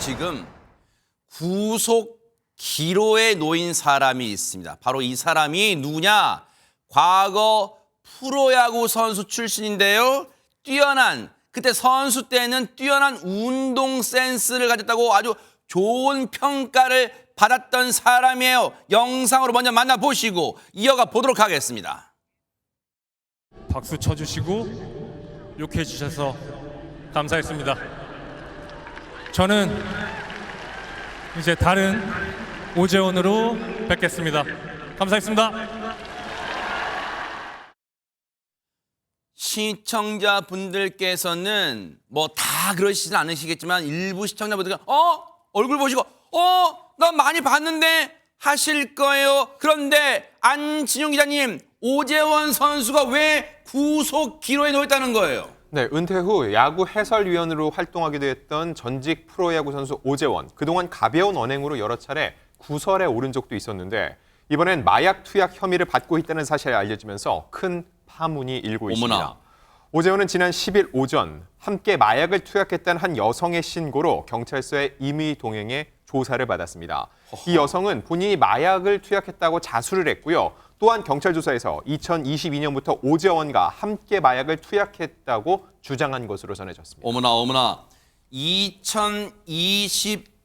지금 구속 기로에 놓인 사람이 있습니다. 바로 이 사람이 누구냐? 과거 프로야구 선수 출신인데요. 그때 선수 때는 뛰어난 운동 센스를 가졌다고 아주 좋은 평가를 받았던 사람이에요. 영상으로 먼저 만나보시고 이어가 보도록 하겠습니다. 박수 쳐주시고 욕해 주셔서 감사했습니다. 저는 이제 다른 오재원으로 뵙겠습니다. 감사했습니다. 시청자분들께서는 뭐 다 그러시진 않으시겠지만 일부 시청자분들은 얼굴 보시고 나 많이 봤는데 하실 거예요. 그런데 안진용 기자님, 오재원 선수가 왜 구속 기로에 놓였다는 거예요? 네, 은퇴 후 야구 해설위원으로 활동하기도 했던 전직 프로야구 선수 오재원. 그동안 가벼운 언행으로 여러 차례 구설에 오른 적도 있었는데 이번엔 마약 투약 혐의를 받고 있다는 사실이 알려지면서 큰 파문이 일고 있습니다. 어머나. 오재원은 지난 10일 오전 함께 마약을 투약했다는 한 여성의 신고로 경찰서에 임의 동행해 조사를 받았습니다. 이 여성은 본인이 마약을 투약했다고 자수를 했고요. 또한 경찰 조사에서 2022년부터 오재원과 함께 마약을 투약했다고 주장한 것으로 전해졌습니다. 어머나.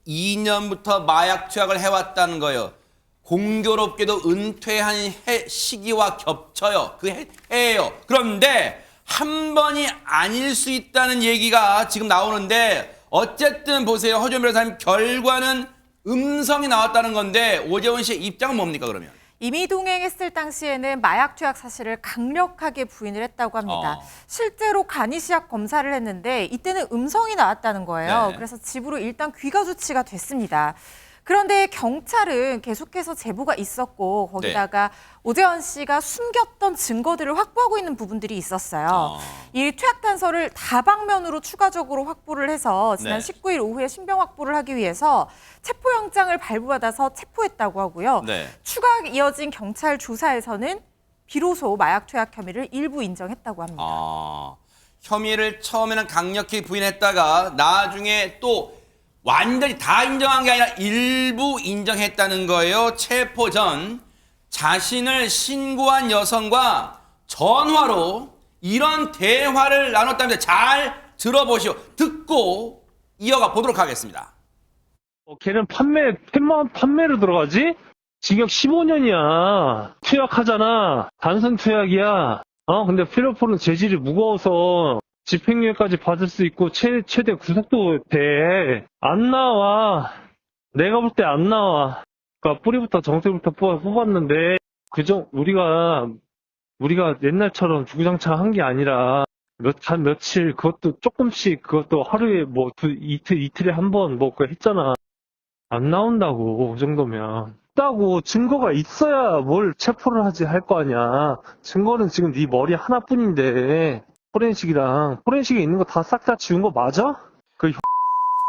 2022년부터 마약 투약을 해왔다는 거예요. 공교롭게도 은퇴한 시기와 겹쳐요. 그 해예요. 그런데 한 번이 아닐 수 있다는 얘기가 지금 나오는데 어쨌든 보세요. 허준 변호사님, 결과는 음성이 나왔다는 건데 오재원 씨의 입장은 뭡니까 그러면? 임의 동행했을 당시에는 마약 투약 사실을 강력하게 부인을 했다고 합니다. 실제로 간이시약 검사를 했는데 이때는 음성이 나왔다는 거예요. 네. 그래서 집으로 일단 귀가 조치가 됐습니다. 그런데 경찰은 계속해서 제보가 있었고 거기다가 오재원 씨가 숨겼던 증거들을 확보하고 있는 부분들이 있었어요. 이 투약 단서를 다방면으로 추가적으로 확보를 해서 지난 19일 오후에 신병 확보를 하기 위해서 체포영장을 발부받아서 체포했다고 하고요. 추가 이어진 경찰 조사에서는 비로소 마약 투약 혐의를 일부 인정했다고 합니다. 혐의를 처음에는 강력히 부인했다가 나중에 또 완전히 다 인정한 게 아니라 일부 인정했다는 거예요. 체포 전 자신을 신고한 여성과 전화로 이런 대화를 나눴답니다. 잘 들어보시오. 듣고 이어가 보도록 하겠습니다. 걔는 판매로 들어가지? 징역 15년이야. 투약하잖아. 단순 투약이야. 근데 필로폰은 재질이 무거워서 집행유예까지 받을 수 있고 최대 구속도 돼. 안 나와. 내가 볼 때 안 나와. 그러니까 뿌리부터 정색부터 뽑았는데 우리가 옛날처럼 주구장창 한 게 아니라 며칠 그것도 조금씩 그것도 하루에 뭐 이틀에 한 번 뭐 그거 했잖아. 안 나온다고. 그 정도면. 있다고 증거가 있어야 뭘 체포를 하지 할 거 아니야. 증거는 지금 네 머리 하나뿐인데. 포렌식에 있는 거 다 싹 다 지운 거 맞아? 그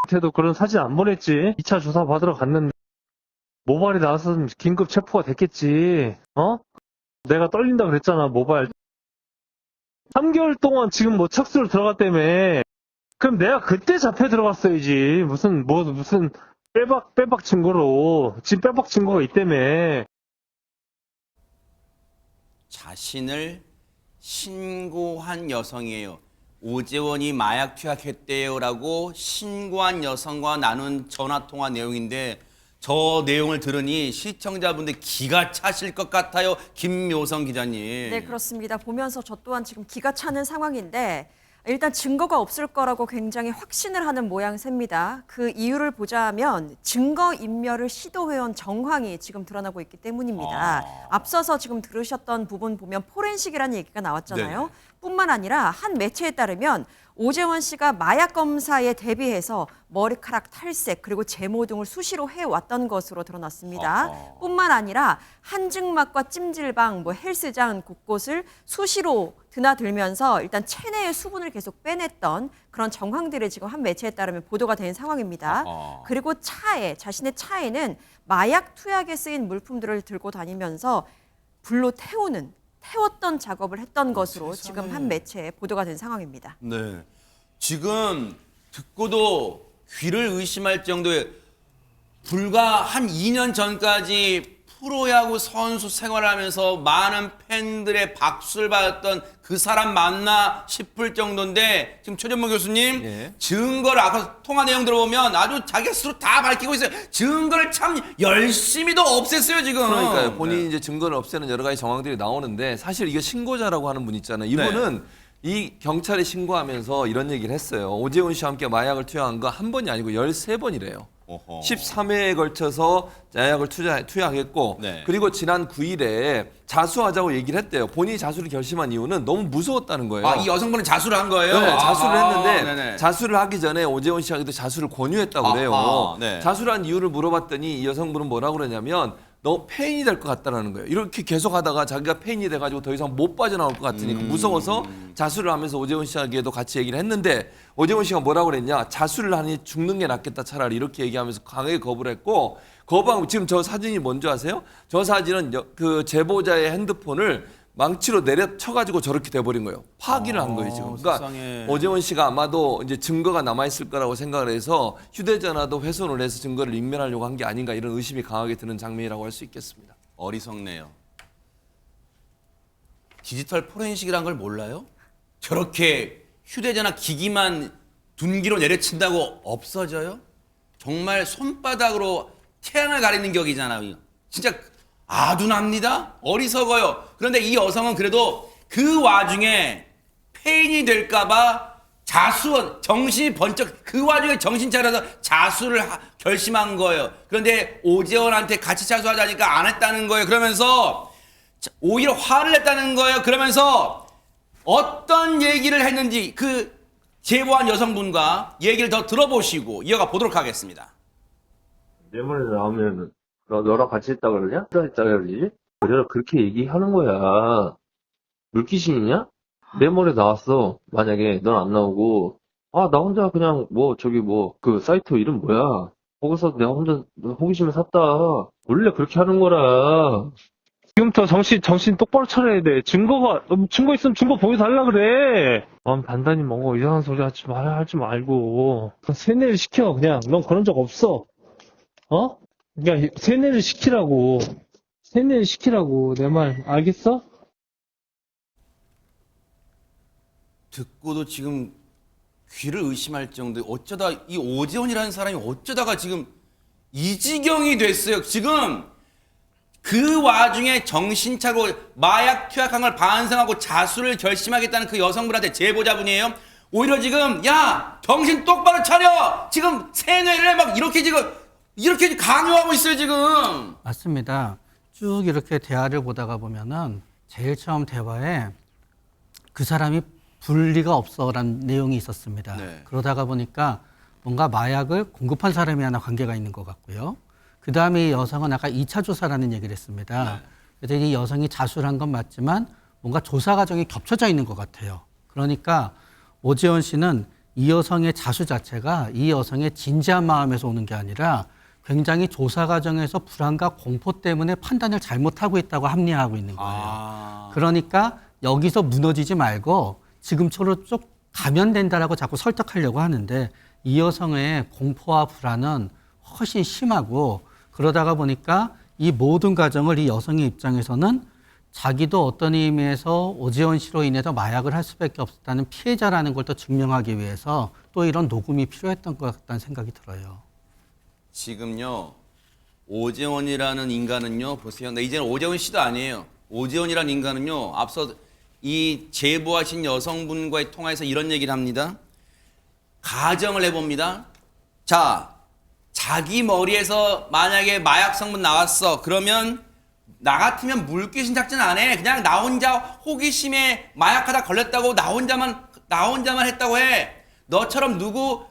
한테도 그런 사진 안 보냈지. 2차 조사 받으러 갔는데 모발이 나왔으면 긴급 체포가 됐겠지. 내가 떨린다 그랬잖아, 모발. 3개월 동안 지금 뭐 착수로 들어갔다며. 그럼 내가 그때 잡혀 들어갔어야지. 무슨 빼박 증거로. 지금 빼박 증거가 있다며. 자신을 신고한 여성이에요. 오재원이 마약 투약했대요라고 신고한 여성과 나눈 전화통화 내용인데 저 내용을 들으니 시청자분들 기가 차실 것 같아요. 김묘성 기자님. 네, 그렇습니다. 보면서 저 또한 지금 기가 차는 상황인데 일단 증거가 없을 거라고 굉장히 확신을 하는 모양새입니다. 그 이유를 보자면 증거인멸을 시도해온 정황이 지금 드러나고 있기 때문입니다. 앞서서 지금 들으셨던 부분 보면 포렌식이라는 얘기가 나왔잖아요. 뿐만 아니라 한 매체에 따르면 오재원 씨가 마약 검사에 대비해서 머리카락 탈색 그리고 제모 등을 수시로 해왔던 것으로 드러났습니다. 뿐만 아니라 한증막과 찜질방, 헬스장 곳곳을 수시로 드나들면서 일단 체내의 수분을 계속 빼냈던 그런 정황들이 지금 한 매체에 따르면 보도가 된 상황입니다. 그리고 자신의 차에는 마약 투약에 쓰인 물품들을 들고 다니면서 불로 태웠던 작업을 했던 것으로 지금 한 매체에 보도가 된 상황입니다. 네. 지금 듣고도 귀를 의심할 정도의 불과 한 2년 전까지 프로야구 선수 생활하면서 많은 팬들의 박수를 받았던 그 사람 맞나 싶을 정도인데 지금 최전문 교수님 예. 증거를 아까 통화 내용 들어보면 아주 자기 스스로 다 밝히고 있어요. 증거를 참 열심히도 없앴어요 지금. 그러니까요. 본인이 네. 이제 증거를 없애는 여러 가지 정황들이 나오는데 사실 이게 신고자라고 하는 분 있잖아요. 이분은 이 경찰에 신고하면서 이런 얘기를 했어요. 오재훈 씨와 함께 마약을 투여한 거 한 번이 아니고 13번이래요. 어허. 13회에 걸쳐서 마약을 투약했고 네. 그리고 지난 9일에 자수하자고 얘기를 했대요. 본인이 자수를 결심한 이유는 너무 무서웠다는 거예요. 아, 이 여성분은 자수를 한 거예요? 네, 자수를 아하, 했는데 네네. 자수를 하기 전에 오재훈 씨에게도 자수를 권유했다고 그래요. 아하, 네. 자수를 한 이유를 물어봤더니 이 여성분은 뭐라고 그러냐면 너 폐인이 될 것 같다라는 거예요. 이렇게 계속 하다가 자기가 폐인이 돼가지고 더 이상 못 빠져나올 것 같으니까 무서워서 자수를 하면서 오재훈 씨에게도 같이 얘기를 했는데 오재훈 씨가 뭐라고 그랬냐. 자수를 하니 죽는 게 낫겠다 차라리 이렇게 얘기하면서 강하게 거부를 했고 거부하고 지금 저 사진이 뭔지 아세요? 저 사진은 그 제보자의 핸드폰을 망치로 내려쳐가지고 저렇게 돼버린 거예요. 파기를 한 거예요 지금. 그러니까 세상에. 오재원 씨가 아마도 이제 증거가 남아있을 거라고 생각을 해서 휴대전화도 훼손을 해서 증거를 인멸하려고 한 게 아닌가 이런 의심이 강하게 드는 장면이라고 할 수 있겠습니다. 어리석네요. 디지털 포렌식이란 걸 몰라요? 저렇게 휴대전화 기기만 둔기로 내려친다고 없어져요? 정말 손바닥으로 태양을 가리는 격이잖아요. 진짜 아둔합니다. 어리석어요. 그런데 이 여성은 그래도 그 와중에 폐인이 될까봐 자수, 정신이 번쩍, 그 와중에 정신 차려서 자수를 결심한 거예요. 그런데 오재원한테 같이 자수하자니까 안 했다는 거예요. 그러면서 오히려 화를 냈다는 거예요. 그러면서 어떤 얘기를 했는지 그 제보한 여성분과 얘기를 더 들어보시고 이어가 보도록 하겠습니다. 내 말에 나오면 너랑 같이 했다 그러냐? 했다 그러지? 내가 그렇게 얘기하는 거야. 물귀신이냐? 내 머리에 나왔어. 만약에 넌 안 나오고 나 혼자 그냥 그 사이트 이름 뭐야? 거기서 내가 혼자 호기심에 샀다. 원래 그렇게 하는 거라. 지금부터 정신 똑바로 차려야 돼. 증거 있으면 증거 보여달라 그래. 단단히 뭔가 이상한 소리 하지 말고. 세뇌를 시켜, 그냥. 넌 그런 적 없어. 그러니까 세뇌를 시키라고. 내 말, 알겠어? 듣고도 지금 귀를 의심할 정도에 어쩌다 이 오재원이라는 사람이 어쩌다가 지금 이 지경이 됐어요. 지금 그 와중에 정신 차고 마약 투약한 걸 반성하고 자수를 결심하겠다는 그 여성분한테 제보자분이에요. 오히려 지금 야 정신 똑바로 차려. 지금 세뇌를 해 막 이렇게 강요하고 있어요 지금. 맞습니다. 쭉 이렇게 대화를 보다가 보면은 제일 처음 대화에 그 사람이 불리가 없어라는 내용이 있었습니다. 네. 그러다가 보니까 뭔가 마약을 공급한 사람이 하나 관계가 있는 것 같고요. 그 다음에 이 여성은 아까 2차 조사라는 얘기를 했습니다. 그래서 이 여성이 자수를 한 건 맞지만 뭔가 조사 과정이 겹쳐져 있는 것 같아요. 그러니까 오재원 씨는 이 여성의 자수 자체가 이 여성의 진지한 마음에서 오는 게 아니라 굉장히 조사 과정에서 불안과 공포 때문에 판단을 잘못하고 있다고 합리화하고 있는 거예요. 그러니까 여기서 무너지지 말고 지금처럼 쭉 가면 된다라고 자꾸 설득하려고 하는데 이 여성의 공포와 불안은 훨씬 심하고 그러다가 보니까 이 모든 과정을 이 여성의 입장에서는 자기도 어떤 의미에서 오재원 씨로 인해서 마약을 할 수밖에 없었다는 피해자라는 걸 또 증명하기 위해서 또 이런 녹음이 필요했던 것 같다는 생각이 들어요. 지금요 오재원이라는 인간은요 보세요. 근데 이제는 오재원 씨도 아니에요. 오재원이라는 인간은요 앞서 이 제보하신 여성분과의 통화에서 이런 얘기를 합니다. 가정을 해봅니다. 자, 자기 머리에서 만약에 마약 성분 나왔어. 그러면 나 같으면 물귀신 작전 안 해. 그냥 나 혼자 호기심에 마약하다 걸렸다고 나 혼자만 했다고 해. 너처럼 누구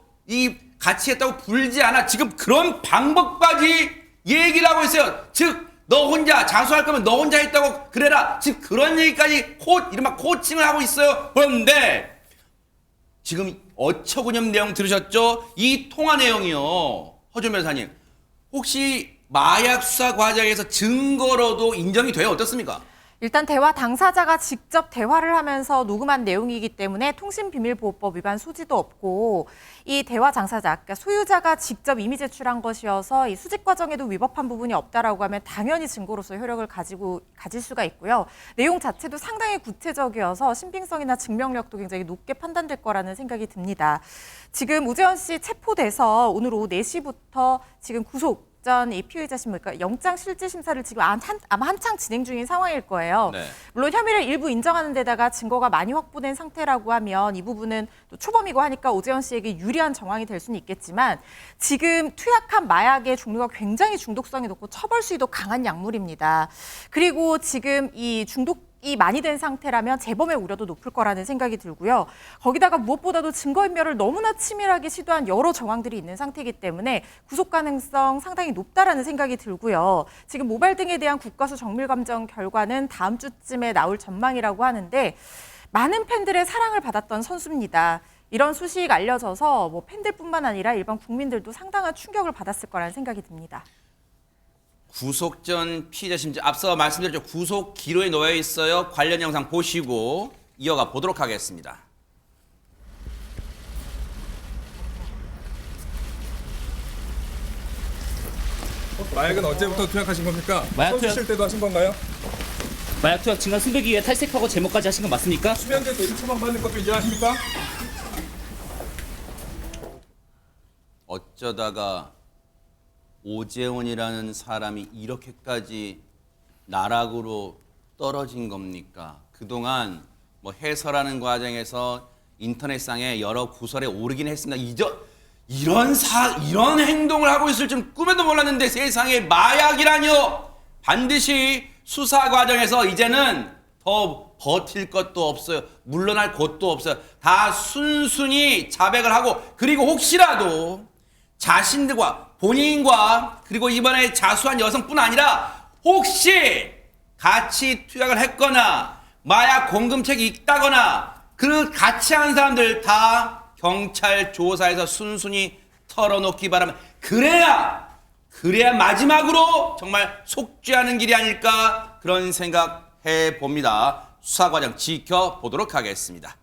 같이 했다고 불지 않아. 지금 그런 방법까지 얘기를 하고 있어요. 즉 너 혼자 자수할 거면 너 혼자 했다고 그래라. 즉 그런 얘기까지 이른바 코칭을 하고 있어요. 그런데 지금 어처구니없는 내용 들으셨죠? 이 통화 내용이요. 허준 변호사님. 혹시 마약 수사 과정에서 증거로도 인정이 돼요? 어떻습니까? 일단 대화 당사자가 직접 대화를 하면서 녹음한 내용이기 때문에 통신비밀보호법 위반 소지도 없고 이 대화 당사자, 그러니까 소유자가 직접 이미 제출한 것이어서 이 수집 과정에도 위법한 부분이 없다라고 하면 당연히 증거로서 효력을 가질 수가 있고요. 내용 자체도 상당히 구체적이어서 신빙성이나 증명력도 굉장히 높게 판단될 거라는 생각이 듭니다. 지금 우재원 씨 체포돼서 오늘 오후 4시부터 지금 구속 전 이 피의자 신문, 그러니까 영장 실질 심사를 지금 아마 한창 진행 중인 상황일 거예요. 네. 물론 혐의를 일부 인정하는 데다가 증거가 많이 확보된 상태라고 하면 이 부분은 또 초범이고 하니까 오재원 씨에게 유리한 정황이 될 수는 있겠지만 지금 투약한 마약의 종류가 굉장히 중독성이 높고 처벌 수위도 강한 약물입니다. 그리고 지금 이 중독이 많이 된 상태라면 재범의 우려도 높을 거라는 생각이 들고요. 거기다가 무엇보다도 증거인멸을 너무나 치밀하게 시도한 여러 정황들이 있는 상태이기 때문에 구속 가능성 상당히 높다라는 생각이 들고요. 지금 모발 등에 대한 국가수 정밀감정 결과는 다음 주쯤에 나올 전망이라고 하는데 많은 팬들의 사랑을 받았던 선수입니다. 이런 소식 알려져서 뭐 팬들뿐만 아니라 일반 국민들도 상당한 충격을 받았을 거라는 생각이 듭니다. 구속 전 피의자 심증 앞서 말씀드렸죠. 구속 기록에 놓여 있어요. 관련 영상 보시고 이어가 보도록 하겠습니다. 마약은 언제부터 투약하신 겁니까? 마약 선수 투약- 실 때도 하신 건가요? 마약 투약 증거 숨기기 위해 탈색하고 제모까지 하신 건 맞습니까? 수면제 대리 처방받는 것도 인정하십니까? 어쩌다가 오재원이라는 사람이 이렇게까지 나락으로 떨어진 겁니까? 그동안 뭐 해설하는 과정에서 인터넷상에 여러 구설에 오르긴 했습니다. 이런 행동을 하고 있을 줄 꿈에도 몰랐는데 세상에 마약이라뇨! 반드시 수사 과정에서 이제는 더 버틸 것도 없어요. 물러날 곳도 없어요. 다 순순히 자백을 하고 그리고 혹시라도 자신들과 본인과 그리고 이번에 자수한 여성뿐 아니라 혹시 같이 투약을 했거나 마약 공급책이 있다거나 그 같이 한 사람들 다 경찰 조사에서 순순히 털어놓기 바랍니다. 그래야 마지막으로 정말 속죄하는 길이 아닐까 그런 생각해 봅니다. 수사 과정 지켜보도록 하겠습니다.